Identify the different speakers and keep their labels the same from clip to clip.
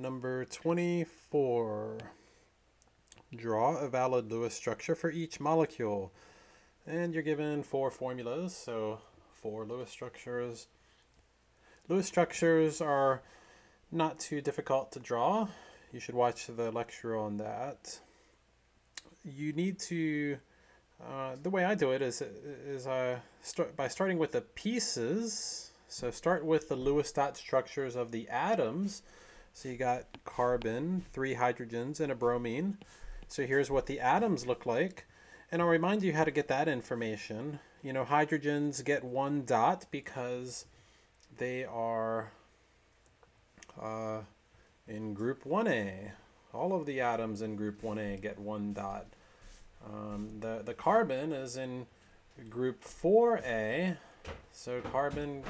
Speaker 1: Number 24. Draw a valid Lewis structure for each molecule. And you're given 4 formulas, so 4 Lewis structures. Lewis structures are not too difficult to draw. You should watch the lecture on that. You need to, the way I do it is start by starting with the pieces. So start with the Lewis dot structures of the atoms. So you got carbon, 3 hydrogens, and a bromine. So here's what the atoms look like. And I'll remind you how to get that information. You know, hydrogens get 1 dot because they are in group 1A. All of the atoms in group 1A get 1 dot. The carbon is in group 4A. So carbon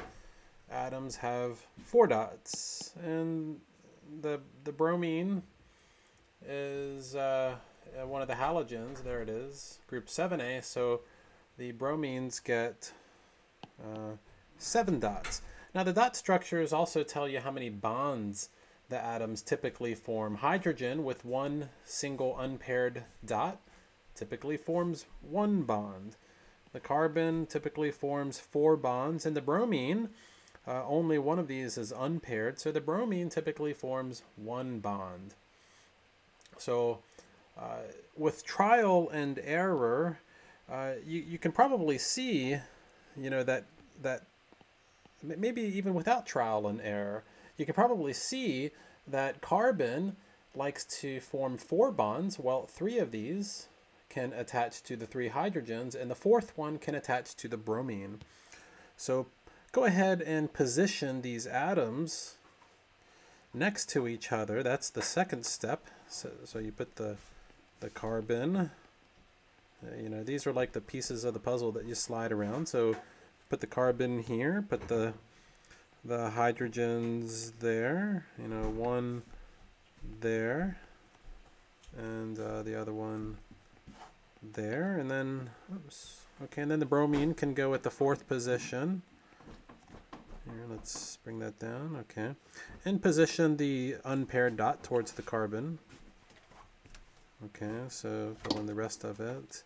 Speaker 1: atoms have 4 dots. And the bromine is one of the halogens. There it is, group 7A. So the bromines get 7 dots. Now the dot structures also tell you how many bonds the atoms typically form. Hydrogen with 1 single unpaired dot typically forms 1 bond. The carbon typically forms 4 bonds, and the bromine, only one of these is unpaired, so the bromine typically forms 1 bond. So with trial and error, you can probably see, you know, that maybe even without trial and error, you can probably see that carbon likes to form 4 bonds. Well, 3 of these can attach to the 3 hydrogens, and the 4th one can attach to the bromine. So go ahead and position these atoms next to each other. That's the second step. So you put the carbon, you know, these are like the pieces of the puzzle that you slide around. So put the carbon here, put the hydrogens there, you know, one there, and the other one there, and then, oops, okay, and then the bromine can go at the 4th position. Here, let's bring that down, okay, and position the unpaired dot towards the carbon. Okay, so fill in the rest of it,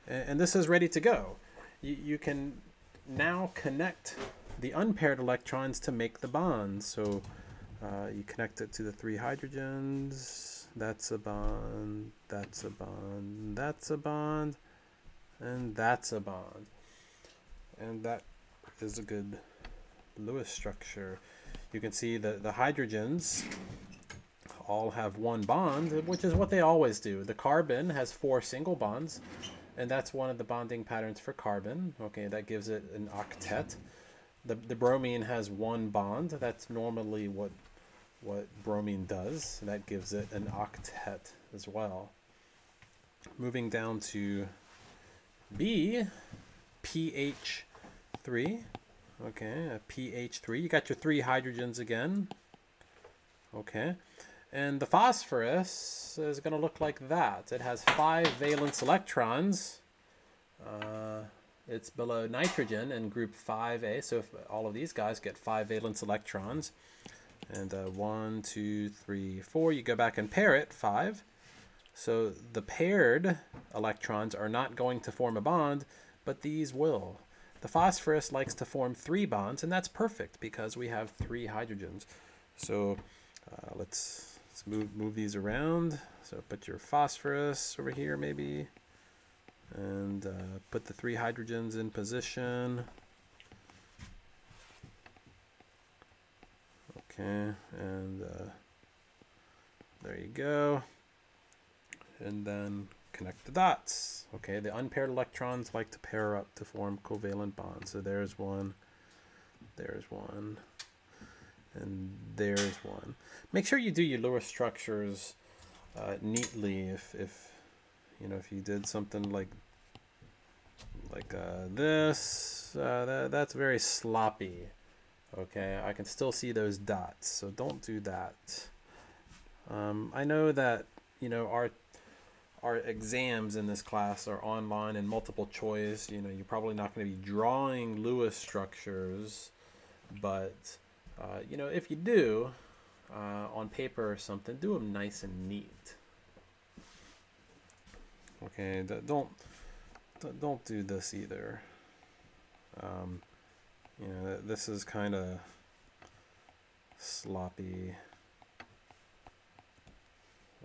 Speaker 1: and this is ready to go. You can now connect the unpaired electrons to make the bonds. So you connect it to the 3 hydrogens. That's a bond, that's a bond, that's a bond, and that's a bond. And that is a good Lewis structure. You can see that the hydrogens all have 1 bond, which is what they always do. The carbon has 4 single bonds, and that's one of the bonding patterns for carbon. Okay, that gives it an octet. The bromine has 1 bond. That's normally what bromine does. That gives it an octet as well. Moving down to B, pH3. Okay, a pH3. You got your 3 hydrogens again. Okay. And the phosphorus is going to look like that. It has 5 valence electrons. It's below nitrogen in group 5A. So if all of these guys get 5 valence electrons. And 1, 2, 3, 4. You go back and pair it, 5. So the paired electrons are not going to form a bond, but these will. The phosphorus likes to form 3 bonds, and that's perfect because we have 3 hydrogens. So let's move these around. So put your phosphorus over here maybe, and put the 3 hydrogens in position. Okay, and there you go. And then connect the dots. Okay, the unpaired electrons like to pair up to form covalent bonds. So there's one, and there's one. Make sure you do your Lewis structures neatly. If you know, if you did something like this, that's very sloppy. Okay, I can still see those dots, so don't do that. I know that, you know, our exams in this class are online and multiple choice. You know, you're probably not going to be drawing Lewis structures, but you know, if you do, on paper or something, do them nice and neat. Okay, don't do this either. You know, this is kind of sloppy.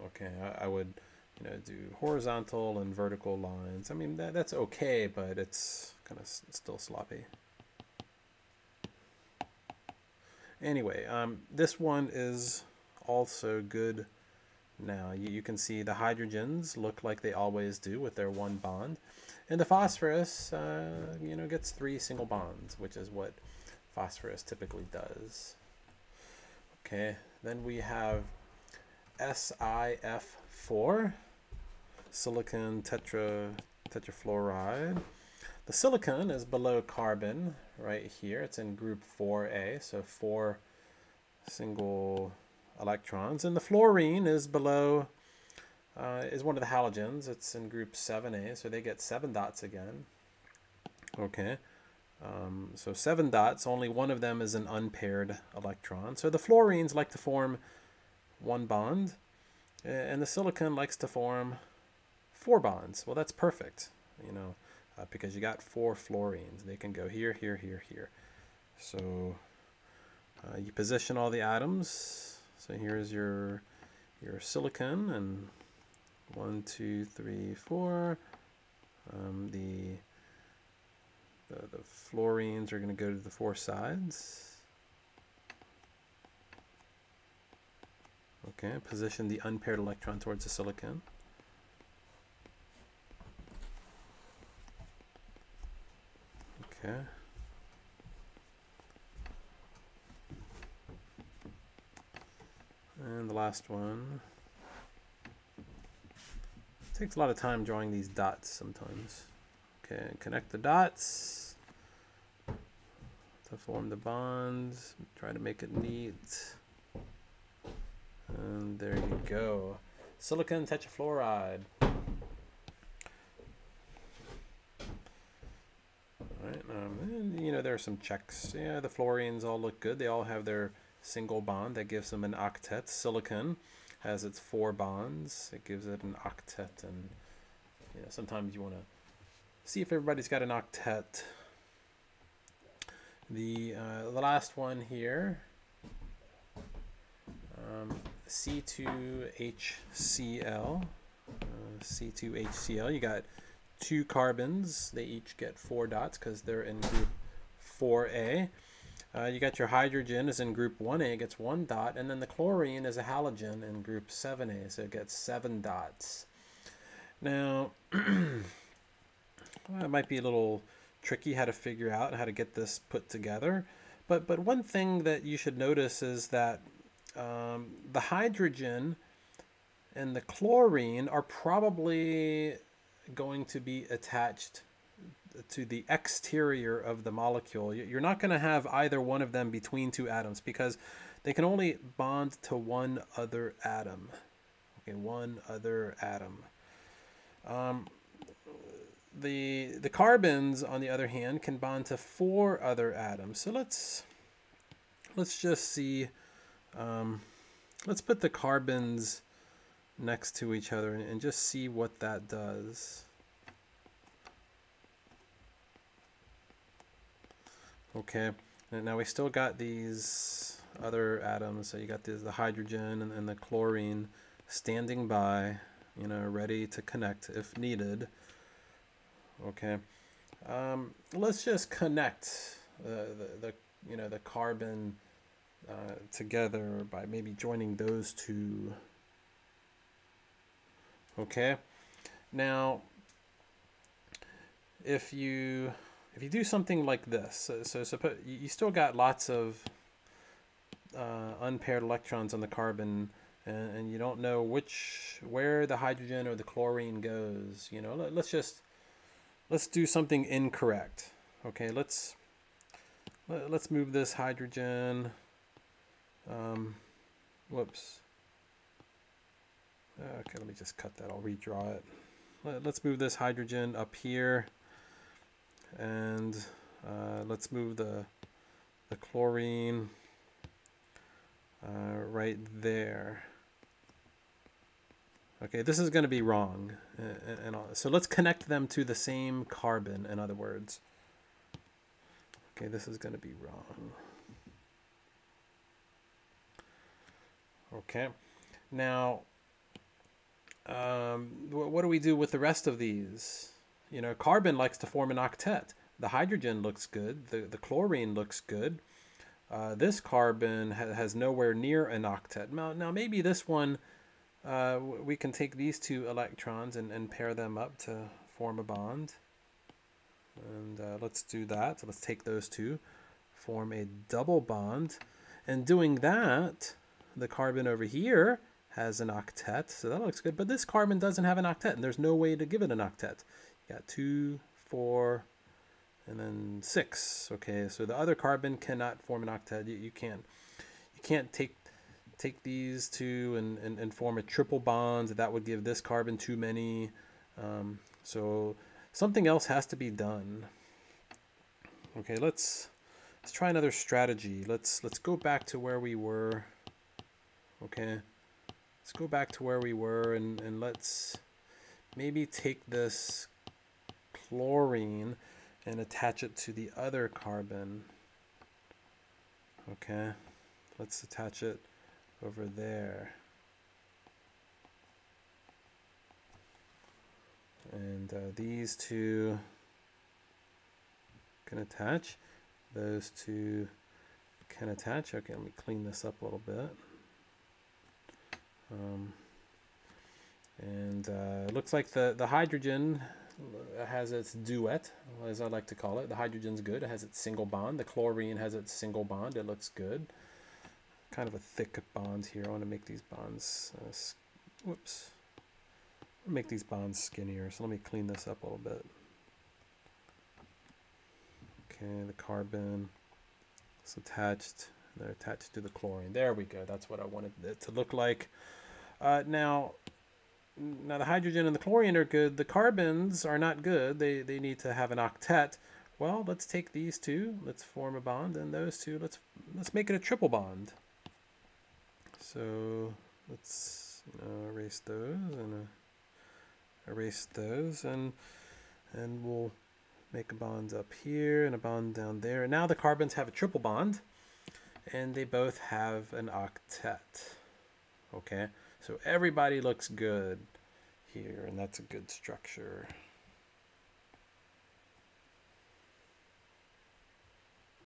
Speaker 1: Okay, I would, you know, do horizontal and vertical lines. I mean, that's okay, but it's kind of still sloppy. Anyway, this one is also good now. You can see the hydrogens look like they always do with their one bond. And the phosphorus, you know, gets 3 single bonds, which is what phosphorus typically does. Okay, then we have SiF4, silicon tetrafluoride. The silicon is below carbon right here. It's in group 4A, so 4 single electrons. And the fluorine is below, is one of the halogens. It's in group 7A, so they get 7 dots again. Okay, so 7 dots, only one of them is an unpaired electron. So the fluorines like to form 1 bond, and the silicon likes to form 4 bonds. Well, that's perfect, you know, because you got 4 fluorines. They can go here, here, here, here. So you position all the atoms. So here's your silicon, and 1, 2, 3, 4. The fluorines are going to go to the 4 sides. Okay, position the unpaired electron towards the silicon. Okay. And the last one. It takes a lot of time drawing these dots sometimes. Okay, connect the dots to form the bonds. Try to make it neat. And there you go. Silicon tetrafluoride. Alright, and you know, there are some checks. Yeah, the fluorines all look good. They all have their single bond that gives them an octet. Silicon has its 4 bonds. It gives it an octet, and you know, sometimes you want to see if everybody's got an octet. The last one here, C2HCl. C2HCl. You got 2 carbons. They each get 4 dots because they're in group 4A. You got your hydrogen is in group 1A, gets 1 dot, and then the chlorine is a halogen in group 7A, so it gets 7 dots. Now, well, it might be a little tricky how to figure out how to get this put together, but one thing that you should notice is that the hydrogen and the chlorine are probably going to be attached to the exterior of the molecule. You're not going to have either one of them between 2 atoms because they can only bond to one other atom. Okay, one other atom. The carbons, on the other hand, can bond to 4 other atoms. So let's just see. Let's put the carbons next to each other and just see what that does. Okay, and now we still got these other atoms. So you got the hydrogen and the chlorine standing by, you know, ready to connect if needed. Okay, let's just connect the you know, the carbon together by maybe joining those 2. Okay, now if you do something like this, so suppose you still got lots of unpaired electrons on the carbon, and you don't know where the hydrogen or the chlorine goes. You know, let's do something incorrect. Okay, let's move this hydrogen. Whoops. Okay, let me just cut that. I'll redraw it. Let's move this hydrogen up here, and let's move the chlorine right there. Okay, this is going to be wrong. So let's connect them to the same carbon, in other words. Okay, this is going to be wrong. Okay, now what do we do with the rest of these? You know, carbon likes to form an octet. The hydrogen looks good. The chlorine looks good. This carbon has nowhere near an octet. Now maybe this one, we can take these two electrons and pair them up to form a bond. And let's do that. So let's take those two, form a double bond. And doing that, the carbon over here has an octet, so that looks good. But this carbon doesn't have an octet, and there's no way to give it an octet. You got 2, 4, and then 6. Okay, so the other carbon cannot form an octet. You can't take these two and form a triple bond. That would give this carbon too many. So something else has to be done. Okay, let's try another strategy. Let's go back to where we were. Okay, let's go back to where we were and let's maybe take this chlorine and attach it to the other carbon. Okay, let's attach it over there. And these two can attach. Those two can attach. Okay, let me clean this up a little bit. It looks like the hydrogen has its duet, as I like to call it. The hydrogen's good. It has its single bond. The chlorine has its single bond. It looks good. Kind of a thick bond here. I want to make these bonds, make these bonds skinnier. So let me clean this up a little bit. Okay, the carbon is attached. They're attached to the chlorine. There we go. That's what I wanted it to look like. Now the hydrogen and the chlorine are good. The carbons are not good. They need to have an octet. Well, let's take these two. Let's form a bond, and those two, let's make it a triple bond. So let's erase those and erase those, and we'll make a bond up here and a bond down there. And now the carbons have a triple bond, and they both have an octet. Okay, so everybody looks good here, and that's a good structure.